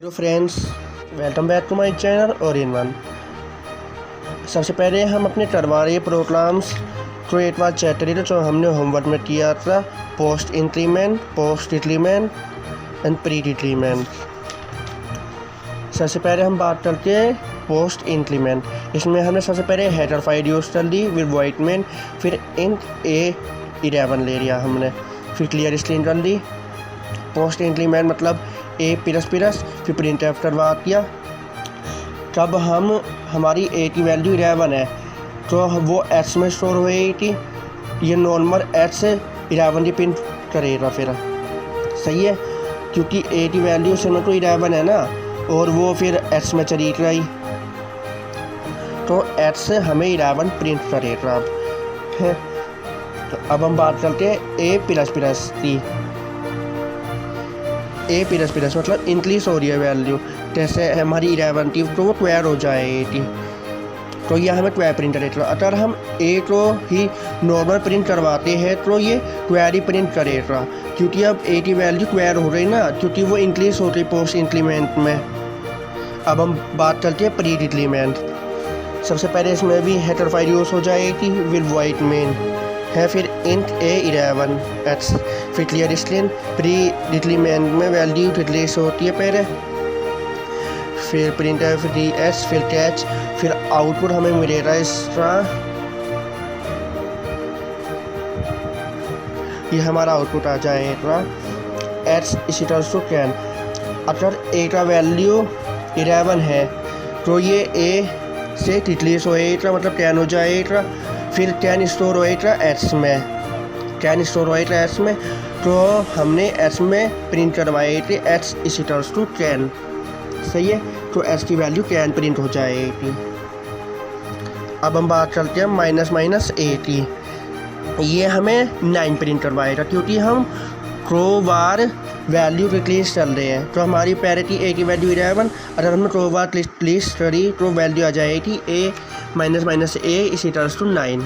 Hello friends, welcome back to my channel और in one. सबसे पहले हम अपने टरवारी प्रोग्राम्स को एक बार चेक करें जो हमने होमवर्क में किया था। Post increment, post decrement and pre decrement. सबसे पहले हम बात करते हैं पोस्ट इंक्रीमेंट। इसमें हमने सबसे पहले हेडर फाइल यूज़ कर ली विद वॉइड मेन, फिर इंट A11 ले लिया हमने, फिर क्लियर स्क्रीन कर ली। पोस्ट इंक्रीमेंट मतलब A++, फिर प्रिंट एफ करवा दिया। तब हमारी A की वैल्यू 11 है तो वो X में स्टोर हुई। ये नॉर्मल X 11 की प्रिंट करेगा फिर, सही है, क्योंकि A की वैल्यू से तो 11 है ना, और वो फिर X में चली गई तो X हमें 11 प्रिंट करेगा। अब है तो अब हम बात करते हैं A++ की। A++ मतलब इंक्रीज हो रही है वैल्यू, जैसे हमारी 11 थी तो वो 12 हो जाएगी, तो यह हमें 12 प्रिंट करेगा। अगर हम A को ही नॉर्मल प्रिंट करवाते हैं तो ये 12 ही प्रिंट करेगा, क्योंकि अब A की वैल्यू 12 हो रही ना, क्योंकि वो इंक्रीज हो रही पोस्ट इंक्रीमेंट में। अब हम बात करते हैं प्री डिक्रीमेंट। सबसे पहले इसमें भी हेडर फाइल यूज़ हो जाएगी विद वॉइड मेन है, फिर इंट A11X, फिर क्लियर स्क्रीन। प्री डिक्रीमेंट में वैल्यू डिक्लेस होती है पहले, फिर प्रिंट एफ DS, फिर कैच, फिर आउटपुट हमें मिलेगा इस तरह। ये हमारा आउटपुट आ जाएगा X = 10। अगर A का वैल्यू 11 है तो ये A से डिक्लेस होएगा, मतलब 10 हो जाएगा। फिर 10 स्टोर होएगा X में, 10 स्टोर होएगा X में, तो हमने X में प्रिंट करवाए थे X = 10, सही है, तो X की वैल्यू 10 प्रिंट हो जाएगी। अब हम बात करते हैं -A की। ये हमें 9 प्रिंट करवाएगा, क्योंकि हम क्रोवार वैल्यू रिप्लेस कर रहे हैं। तो हमारी पहले थी A की वैल्यू 11, अगर हमने क्रोवार रिप्लेस करी तो वैल्यू आ जाएगी A = 9।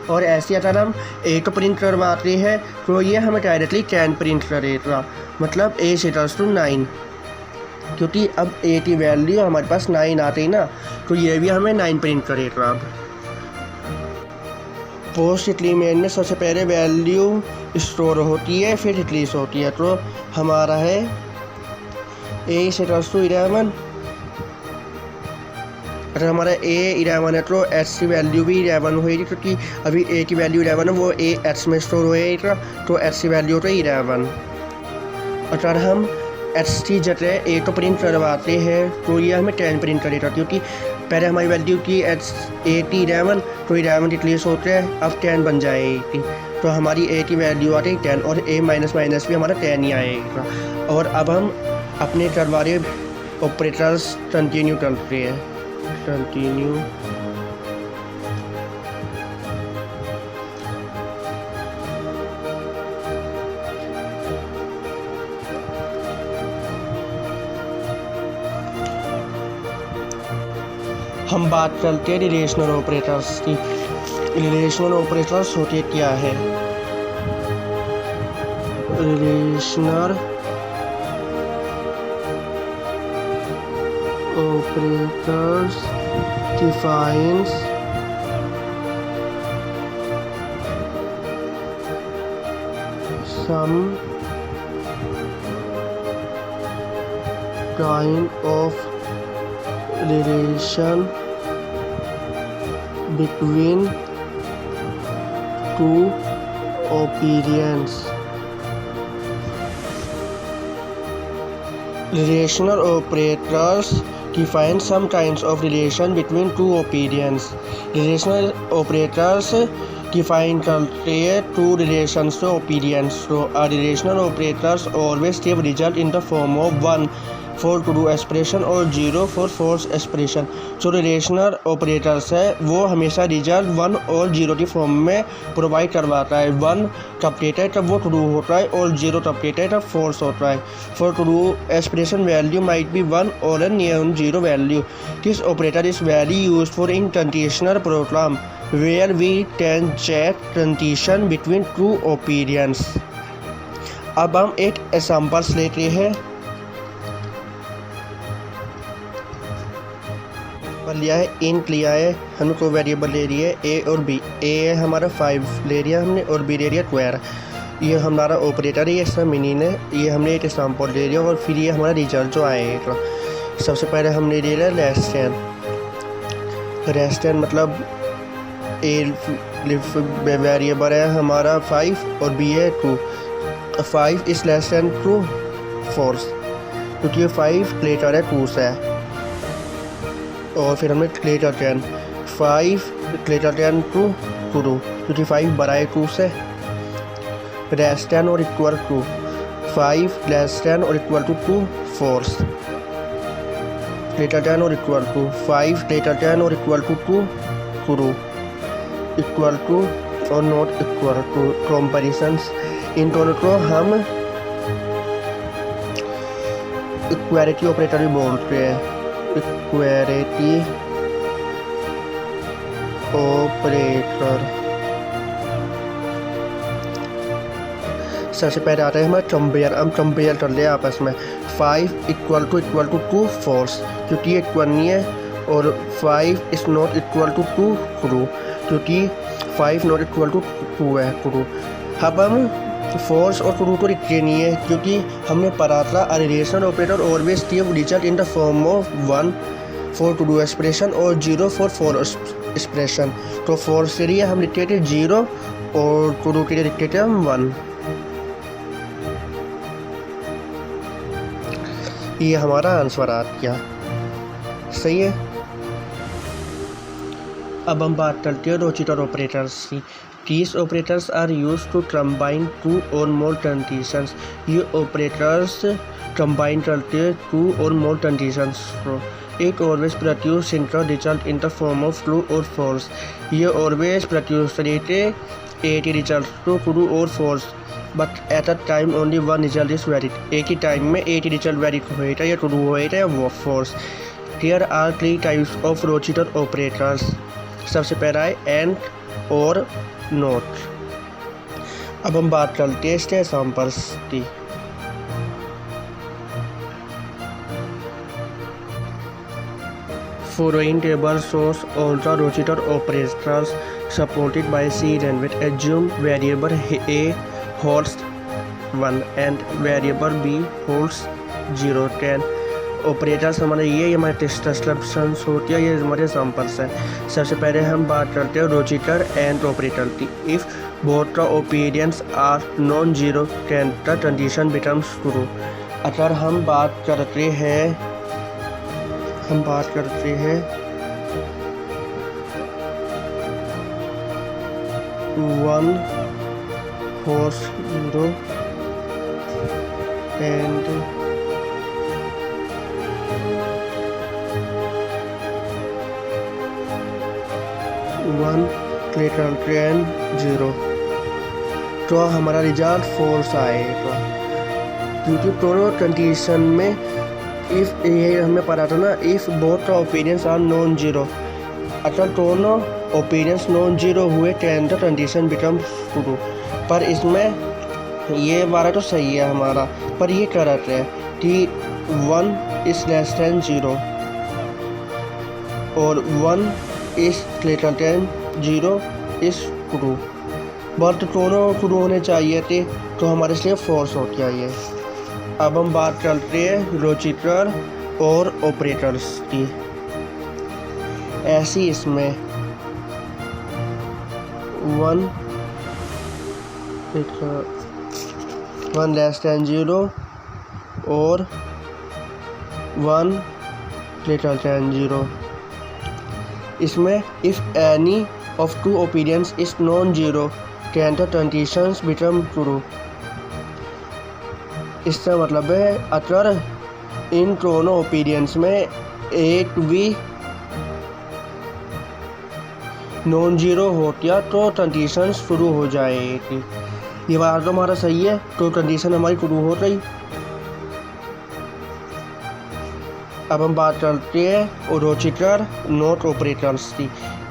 और ऐसे अगर हम A को प्रिंट करवाते हैं तो ये हमें डायरेक्टली 10 प्रिंट करेगा, मतलब A = 9, क्योंकि अब A की वैल्यू हमारे पास 9 आती है ना, तो ये भी हमें 9 प्रिंट करेगा। अब पोस्ट डिक्रीमेंट में सबसे पहले वैल्यू स्टोर होती है, फिर डिक्रीज होती है, तो हमारा है A = 11। अगर हमारा A 11 है तो X की वैल्यू भी 11 होएगी, क्योंकि अभी A की वैल्यू 11 है, वो A X में स्टोर होएगा, तो X की वैल्यू तो 11। अगर हम X की जगह A को प्रिंट करवाते हैं तो ये हमें 10 प्रिंट करेगा, क्योंकि पहले हमारी वैल्यू की A की 11, तो 11 डिक्लेस होते हैं, अब 10 बन जाएगी, तो हमारी A की वैल्यू आती है 10, और A माइनस भी हमारा 10 ही आएगा। और अब हम अपने टरवारी ऑपरेटर्स कंटिन्यू करते हैं। कंटिन्यू हम बात करते हैं रिलेशनल ऑपरेटर्स की। रिलेशनल ऑपरेटर्स होते क्या है? Relational operators defines some kind of relation between two opinions. Relational operators define some kinds of relation between two opinions. Relational operators define करते हैं two relations to opinions. So a relational operators always give result in the form of 1 for true expression और 0 for false expression. जो relational operators है वो हमेशा result 1 और 0 की form में प्रोवाइड करवाता है। 1 तब देता है तब वो ट्रू होता है, और 0 तब देता है तब फॉल्स होता है। For true expression value might be 1 और non 0 value. This operator is very used for in conditional program where we can check transition between two opinions. अब हम एक एग्जांपल्स लेते हैं। पर लिया है, इंट लिया है, हमने कोई वेरिएबल ले रही है ए और बी। ए है हमारा 5 ले लिया हमने और बी ले लिया 12। ये हमारा ऑपरेटर है, ये इसका मीनिंग है। ये हमने एक एग्जाम्पल ले लिया और फिर ये हमारा रिजल्ट जो आएगा। सबसे पहले हमने ले लिया लेस देन मतलब ए वेरिएबल है हमारा 5 और बी है 2। 5 is less than true false, क्योंकि 5 ग्रेटर है 2 से। और फिर हमने greater than 5 greater than true true, क्योंकि 5 बड़ा है 2 से। लेस देन और इक्वल टू 5 लेस देन और equal to 2 false. Greater than और इक्वल टू 5 ग्रेटर देन और equal to 2 true. Equal to और नॉट इक्वल टू कंपैरिजंस, इन दोनों को हम इक्वालिटी ऑपरेटर भी बोलते हैं। Equality operator. सबसे पहले आता है हमारा कंपेयर। हम कंपेयर कर ले आपस में 5 इक्वल टू 2 फॉल्स, क्योंकि इक्वल नहीं है, और 5 is not equal to 2 true, क्योंकि 5 नॉट इक्वल टू 2 है ट्रू। अब हम फॉल्स और ट्रू को लिखते नहीं है, क्योंकि हमने पढ़ा था a relation operator always give result in the form of 1 for true expression और 0 फॉर फॉल्स एक्सप्रेशन। तो फॉल्स के लिए हम लिखते थे 0 और ट्रू के लिए लिखते थे हम 1। ये हमारा आंसर आ गया, सही है। अब हम बात करते हैं रोचेटर ऑपरेटर्स की। These operators are used to combine 2 or more conditions। ये ऑपरेटर्स कंबाइन करते हैं 2 or more conditions को। It always produce single result in the form of true or false। ये always produce देते एक ही रिजल्ट तो true or false, but at a time only one result is valid। एक ही time में एक ही result valid होता है, या true होता है या false। There are 3 types of rotator operators। सबसे पहला है एंड और नोट। अब हम बात करते हैं इसके एग्जाम्पल्स की। Following table shows all the rotator operators supported by C language। Assume variable A holds 1 and variable B holds 0 10। Operators हमारे ये हमारे डिस्ट्रक्शंस होती है, ये हमारे एग्जाम्पल्स हैं। सबसे पहले हम बात करते हैं रोचेटर एंड ऑपरेटर की। If both the opinions are non zero then the condition becomes true. अगर हम बात करते हैं 1 horse 0 and 1 greater than 0, तो हमारा रिजल्ट फॉल्स आएगा, क्योंकि दोनों कंडीशन में इफ़ ये हमें पता था ना, if both the opinions are non zero. अगर दोनों ओपिनियंस नॉन जीरो हुए then the condition becomes true. पर इसमें ये वाला तो सही है हमारा, पर ये गलत है कि 1 इज लेस देन 0 और 1 is greater than 0 is true. But दोनों ट्रू होने चाहिए थे, तो हमारे लिए फॉल्स हो गया ये। अब हम बात करते हैं रोचेटर और ऑपरेटर्स की। ऐसी इसमें 1 लेस देन 0 और 1 ग्रेटर देन 0। इसमें if any of 2 opinions is non zero then the conditions become true. इसका मतलब है अगर इन दोनों ओपिनियंस में एक भी नॉन जीरो हो गया तो कंडीशन शुरू हो जाएगी। ये बात तो हमारा सही है, तो कंडीशन हमारी शुरू हो गई। अब हम बात करते हैं रोचेटर नॉट ऑपरेटर्स की।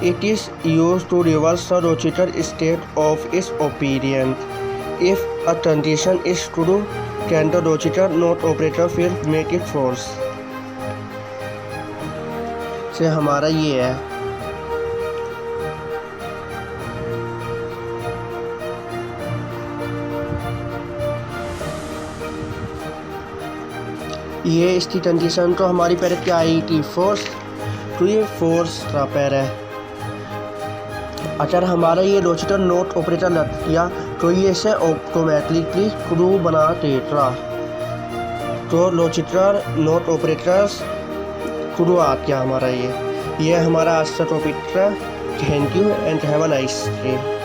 It is use to reverse the रोचेटर state of its opinion. If a condition is true can the रोचेटर नॉट ऑपरेटर फिर मेक इट फॉल्स। से हमारा ये है। ये इसकी कंडीशन तो हमारी पहले क्या आई थी, फोर्स, तो ये फोर्स का पैर है। अगर हमारा ये लोचिटर नोट ऑपरेटर लग गया तो ये इसे ऑटोमेटिकली स्क्रू बना देगा। तो लोचिटर नोट ऑपरेटर्स स्क्रू आ गया हमारा ये हमारा आज का टॉपिक था। Thank you and have a nice day.